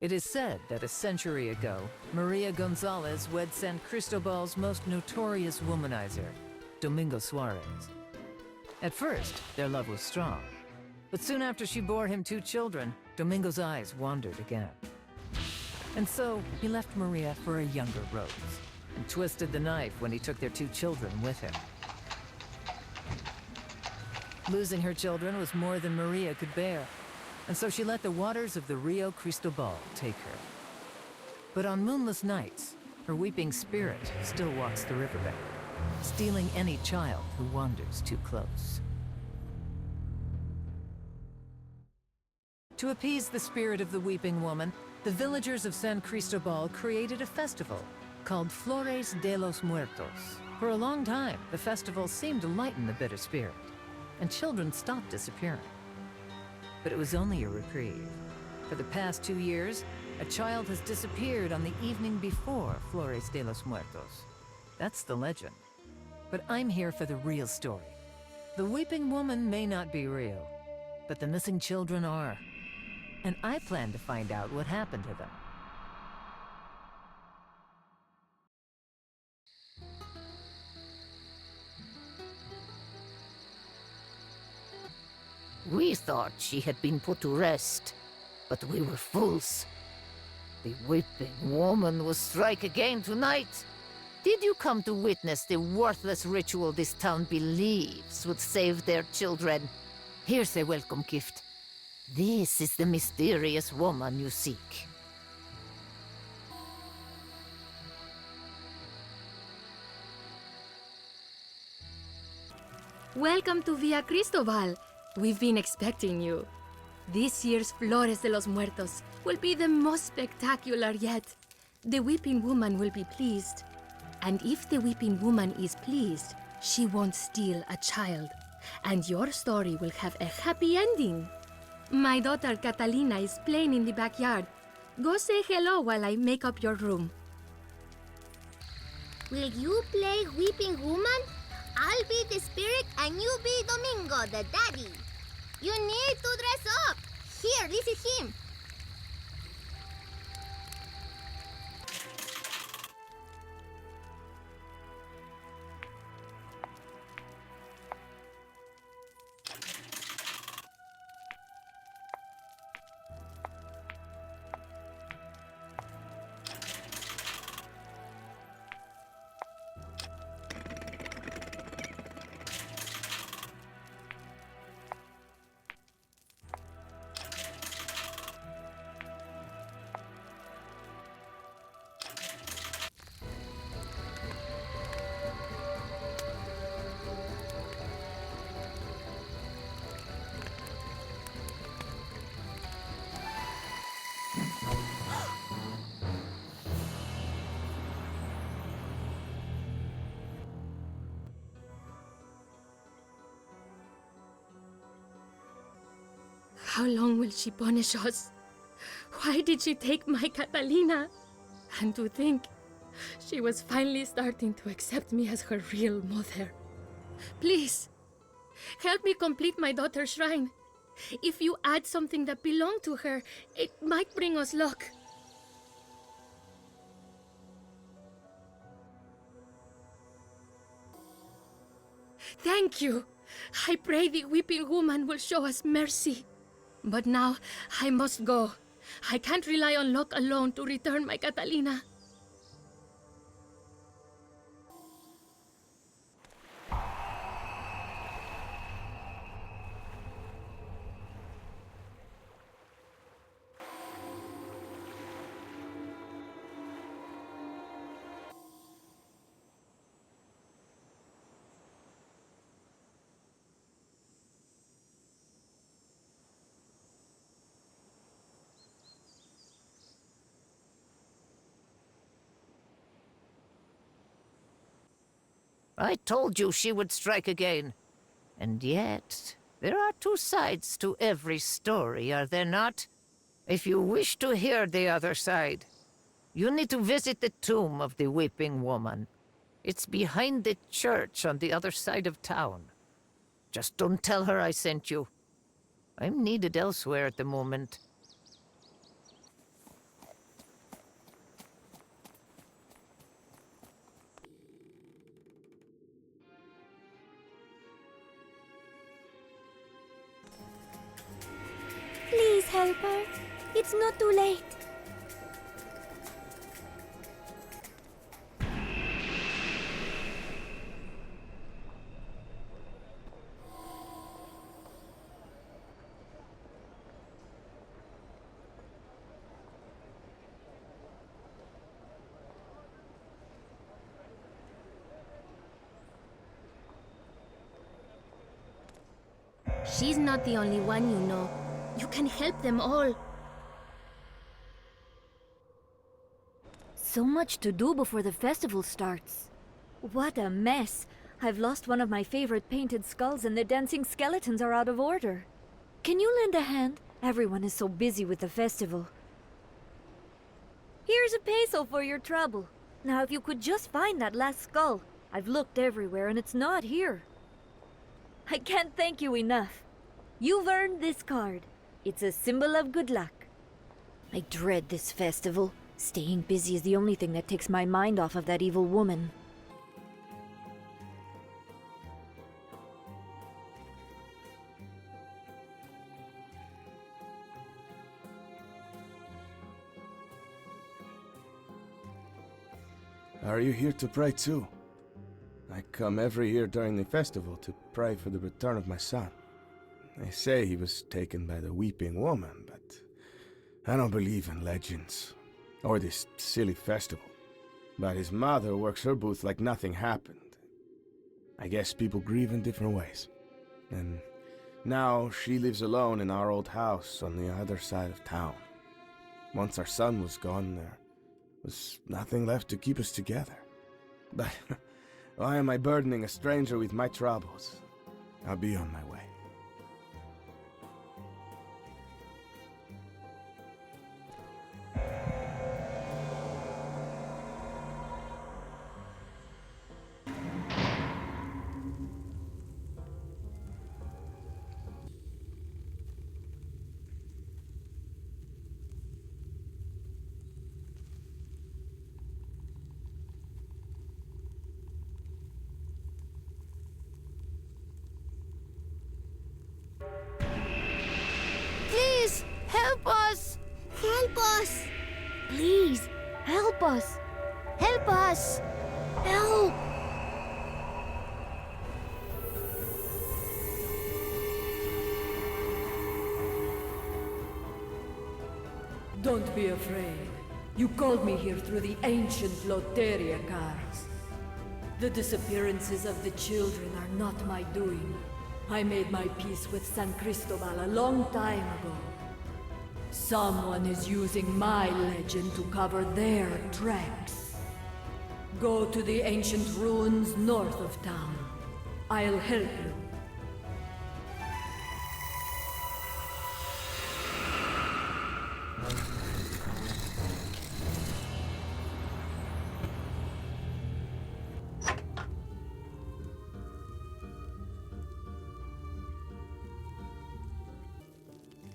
It is said that a century ago, Maria Gonzalez wed San Cristobal's most notorious womanizer, Domingo Suarez. At first, their love was strong, but soon after she bore him 2 children, Domingo's eyes wandered again. And so, he left Maria for a younger Rose, and twisted the knife when he took their 2 children with him. Losing her children was more than Maria could bear, and so she let the waters of the Rio Cristobal take her. But on moonless nights, her weeping spirit still walks the riverbank, stealing any child who wanders too close. To appease the spirit of the weeping woman, the villagers of San Cristobal created a festival called Flores de los Muertos. For a long time, the festival seemed to lighten the bitter spirit, and children stopped disappearing. But it was only a reprieve. For the past 2 years, a child has disappeared on the evening before Flores de los Muertos. That's the legend. But I'm here for the real story. The weeping woman may not be real, but the missing children are. And I plan to find out what happened to them. We thought she had been put to rest, but we were fools. The weeping woman will strike again tonight. Did you come to witness the worthless ritual this town believes would save their children? Here's a welcome gift. This is the mysterious woman you seek. Welcome to Via Cristobal. We've been expecting you. This year's Flores de los Muertos will be the most spectacular yet. The weeping woman will be pleased. And if the weeping woman is pleased, she won't steal a child. And your story will have a happy ending. My daughter Catalina is playing in the backyard. Go say hello while I make up your room. Will you play weeping woman? I'll be the spirit and you be Domingo, the daddy. You need to dress up. Here, this is him. How long will she punish us? Why did she take my Catalina? And to think, she was finally starting to accept me as her real mother. Please, help me complete my daughter's shrine. If you add something that belonged to her, it might bring us luck. Thank you. I pray the weeping woman will show us mercy. But now, I must go. I can't rely on luck alone to return my Catalina. I told you she would strike again. And yet, there are 2 sides to every story, are there not? If you wish to hear the other side, you need to visit the tomb of the weeping woman. It's behind the church on the other side of town. Just don't tell her I sent you. I'm needed elsewhere at the moment. help her? It's not too late. She's not the only one, you know. You can help them all. So much to do before the festival starts. What a mess. I've lost one of my favorite painted skulls and the dancing skeletons are out of order. Can you lend a hand? Everyone is so busy with the festival. Here's a peso for your trouble. Now if you could just find that last skull. I've looked everywhere and it's not here. I can't thank you enough. You've earned this card. It's a symbol of good luck. I dread this festival. Staying busy is the only thing that takes my mind off of that evil woman. Are you here to pray too? I come every year during the festival to pray for the return of my son. They say he was taken by the weeping woman, but I don't believe in legends or this silly festival. But his mother works her booth like nothing happened. I guess people grieve in different ways. And now she lives alone in our old house on the other side of town. Once our son was gone, there was nothing left to keep us together. But why am I burdening a stranger with my troubles? I'll be on my way. Please, help us! Help us! Please, help us! Help us! Help! Don't be afraid. You called me here through the ancient Loteria cards. The disappearances of the children are not my doing. I made my peace with San Cristobal a long time ago. Someone is using my legend to cover their tracks. Go to the ancient ruins north of town. I'll help you.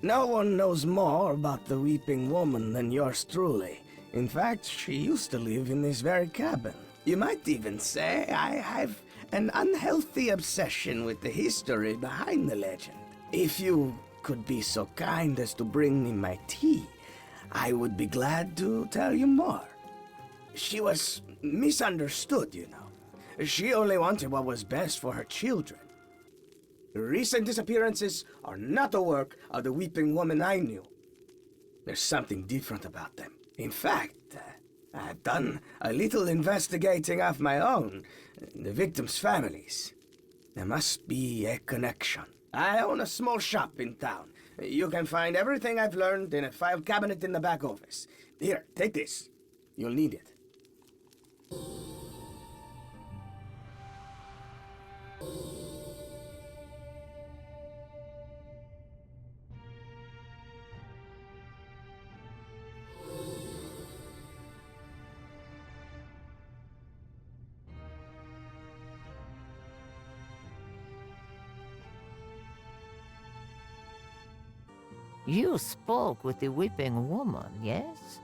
No one knows more about the weeping woman than yours truly. In fact, she used to live in this very cabin. You might even say I have an unhealthy obsession with the history behind the legend. If you could be so kind as to bring me my tea, I would be glad to tell you more. She was misunderstood, you know. She only wanted what was best for her children. Recent disappearances are not the work of the weeping woman I knew. There's something different about them. In fact, I've done a little investigating of my own, the victims' families. There must be a connection. I own a small shop in town. You can find everything I've learned in a file cabinet in the back office. Here, take this. You'll need it. You spoke with the weeping woman, yes?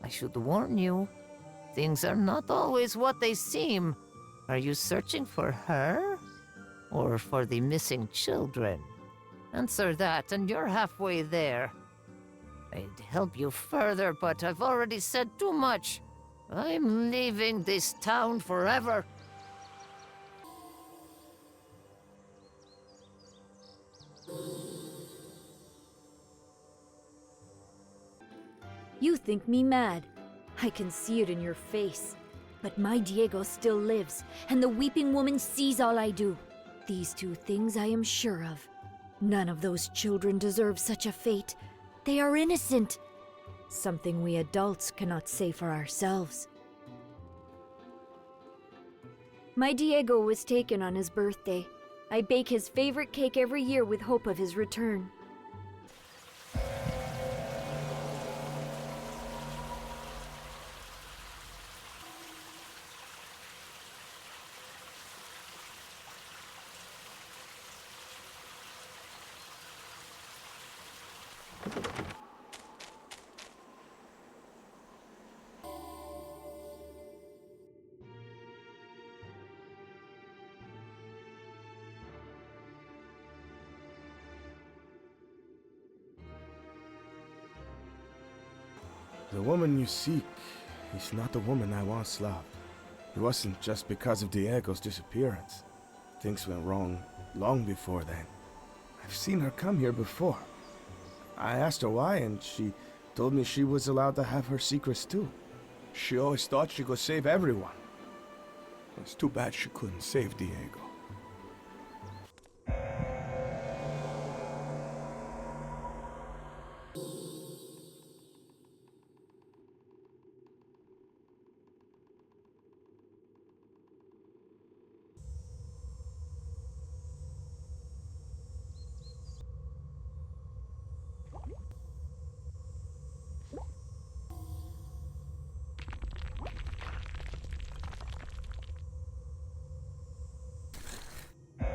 I should warn you. Things are not always what they seem. Are you searching for her? Or for the missing children? Answer that, and you're halfway there. I'd help you further, but I've already said too much. I'm leaving this town forever. You think me mad. I can see it in your face. But my Diego still lives, and the weeping woman sees all I do. These two things I am sure of. None of those children deserve such a fate. They are innocent. Something we adults cannot say for ourselves. My Diego was taken on his birthday. I bake his favorite cake every year with hope of his return. The woman you seek is not the woman I once loved. It wasn't just because of Diego's disappearance. Things went wrong long before then. I've seen her come here before. I asked her why, and she told me she was allowed to have her secrets too. She always thought she could save everyone. It's too bad she couldn't save Diego.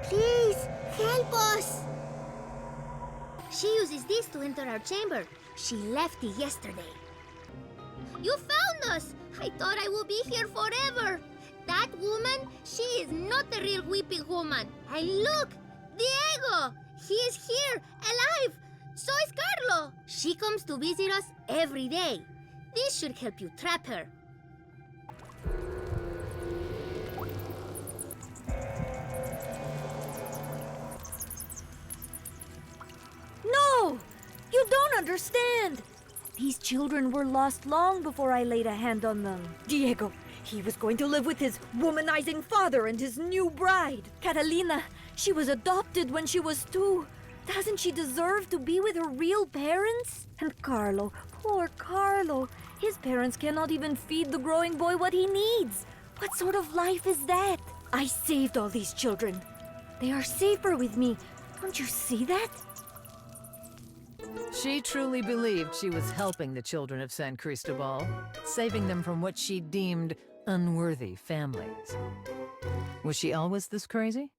Please, help us! She uses this to enter our chamber. She left it yesterday. You found us! I thought I would be here forever. That woman, she is not the real weeping woman. And look, Diego! He is here, alive! So is Carlo! She comes to visit us every day. This should help you trap her. No! You don't understand! These children were lost long before I laid a hand on them. Diego, he was going to live with his womanizing father and his new bride. Catalina, she was adopted when she was 2. Doesn't she deserve to be with her real parents? And Carlo, poor Carlo, his parents cannot even feed the growing boy what he needs. What sort of life is that? I saved all these children. They are safer with me. Don't you see that? She truly believed she was helping the children of San Cristobal, saving them from what she deemed unworthy families. Was she always this crazy?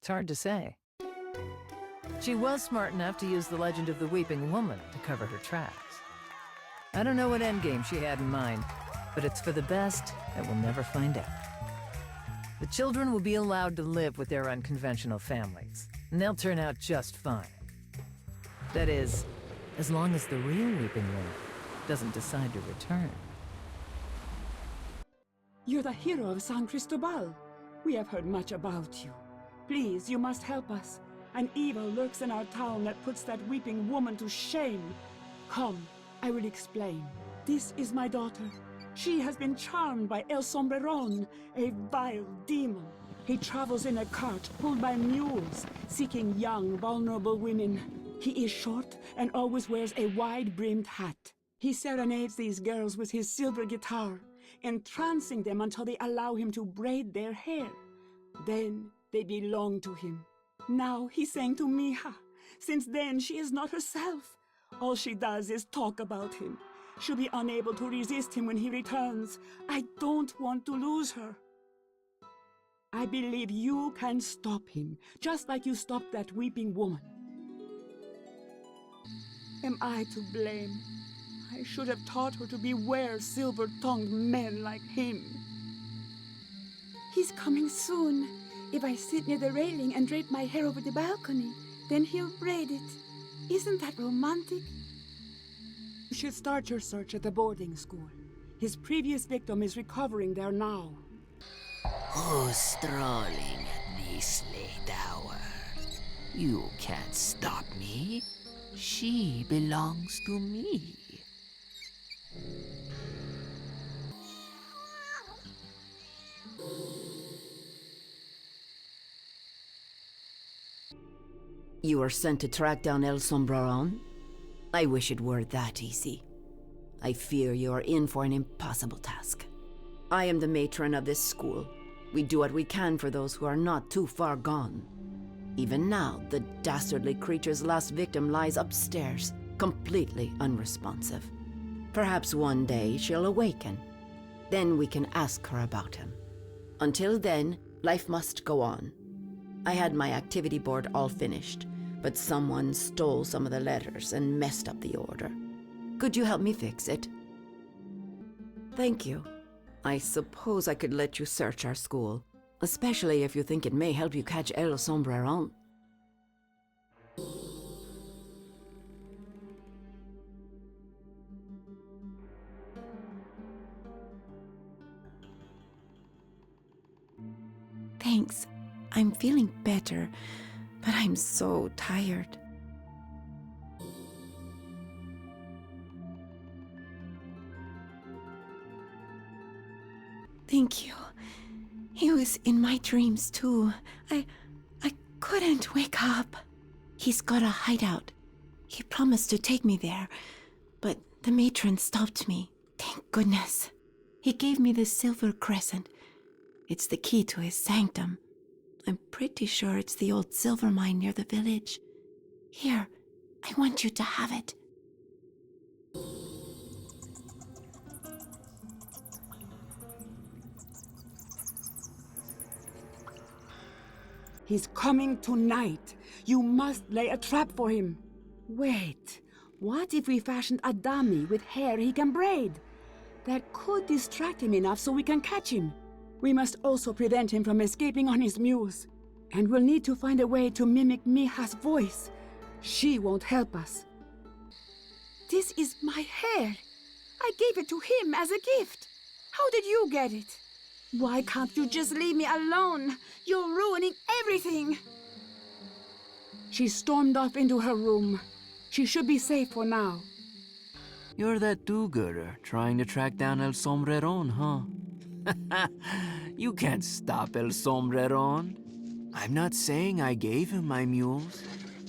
It's hard to say. She was smart enough to use the legend of the Weeping Woman to cover her tracks. I don't know what endgame she had in mind, but it's for the best, and we'll never find out. The children will be allowed to live with their unconventional families, and they'll turn out just fine. That is, as long as the real Weeping Woman doesn't decide to return. You're the hero of San Cristobal. We have heard much about you. Please, you must help us. An evil lurks in our town that puts that weeping woman to shame. Come, I will explain. This is my daughter. She has been charmed by El Sombreron, a vile demon. He travels in a cart pulled by mules, seeking young, vulnerable women. He is short and always wears a wide-brimmed hat. He serenades these girls with his silver guitar, entrancing them until they allow him to braid their hair. Then they belong to him. Now he sang to Mija. Since then, she is not herself. All she does is talk about him. She'll be unable to resist him when he returns. I don't want to lose her. I believe you can stop him, just like you stopped that weeping woman. Am I to blame? I should have taught her to beware silver-tongued men like him. He's coming soon. If I sit near the railing and drape my hair over the balcony, then he'll braid it. Isn't that romantic? You should start your search at the boarding school. His previous victim is recovering there now. Who's strolling at this late hour? You can't stop me. She belongs to me. You are sent to track down El Sombreron? I wish it were that easy. I fear you are in for an impossible task. I am the matron of this school. We do what we can for those who are not too far gone. Even now, the dastardly creature's last victim lies upstairs, completely unresponsive. Perhaps one day she'll awaken. Then we can ask her about him. Until then, life must go on. I had my activity board all finished, but someone stole some of the letters and messed up the order. Could you help me fix it? Thank you. I suppose I could let you search our school, especially if you think it may help you catch El Sombreron. Thanks. I'm feeling better, but I'm so tired. Thank you. He was in my dreams too. I couldn't wake up. He's got a hideout. He promised to take me there, but the matron stopped me. Thank goodness. He gave me the silver crescent. It's the key to his sanctum. I'm pretty sure it's the old silver mine near the village. Here, I want you to have it. He's coming tonight. You must lay a trap for him. Wait, what if we fashioned a dummy with hair he can braid? That could distract him enough so we can catch him. We must also prevent him from escaping on his mules. And we'll need to find a way to mimic Mija's voice. She won't help us. This is my hair. I gave it to him as a gift. How did you get it? Why can't you just leave me alone? You're ruining everything. She stormed off into her room. She should be safe for now. You're that do-gooder trying to track down El Sombreron, huh? You can't stop El Sombreron. I'm not saying I gave him my mules,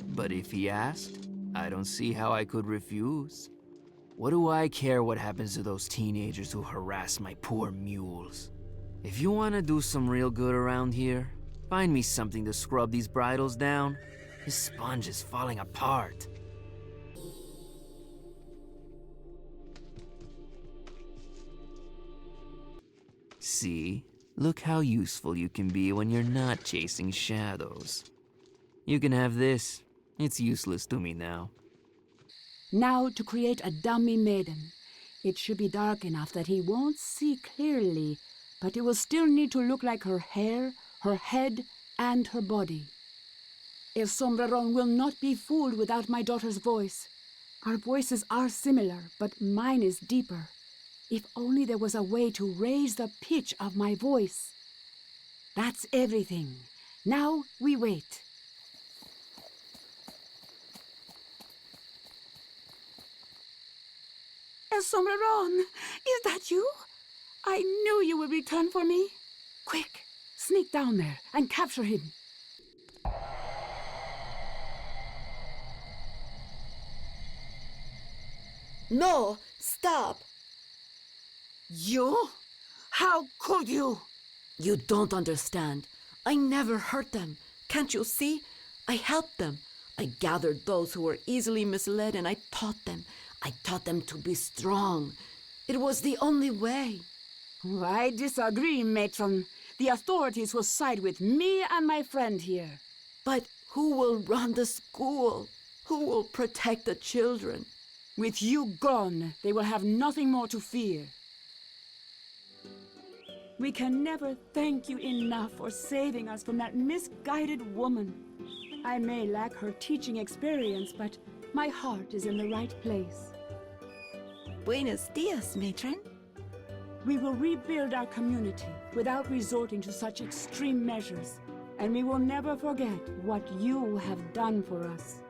but if he asked, I don't see how I could refuse. What do I care what happens to those teenagers who harass my poor mules? If you want to do some real good around here, find me something to scrub these bridles down. This sponge is falling apart. See? Look how useful you can be when you're not chasing shadows. You can have this. It's useless to me now. Now to create a dummy maiden. It should be dark enough that he won't see clearly, but it will still need to look like her hair, her head, and her body. El Sombreron will not be fooled without my daughter's voice. Our voices are similar, but mine is deeper. If only there was a way to raise the pitch of my voice. That's everything. Now we wait. El Sombreron, is that you? I knew you would return for me. Quick, sneak down there and capture him. No! Stop! You? How could you? You don't understand. I never hurt them. Can't you see? I helped them. I gathered those who were easily misled and I taught them. I taught them to be strong. It was the only way. I disagree, matron. The authorities will side with me and my friend here. But who will run the school? Who will protect the children? With you gone, they will have nothing more to fear. We can never thank you enough for saving us from that misguided woman. I may lack her teaching experience, but my heart is in the right place. Buenos dias, matron. We will rebuild our community without resorting to such extreme measures, and we will never forget what you have done for us.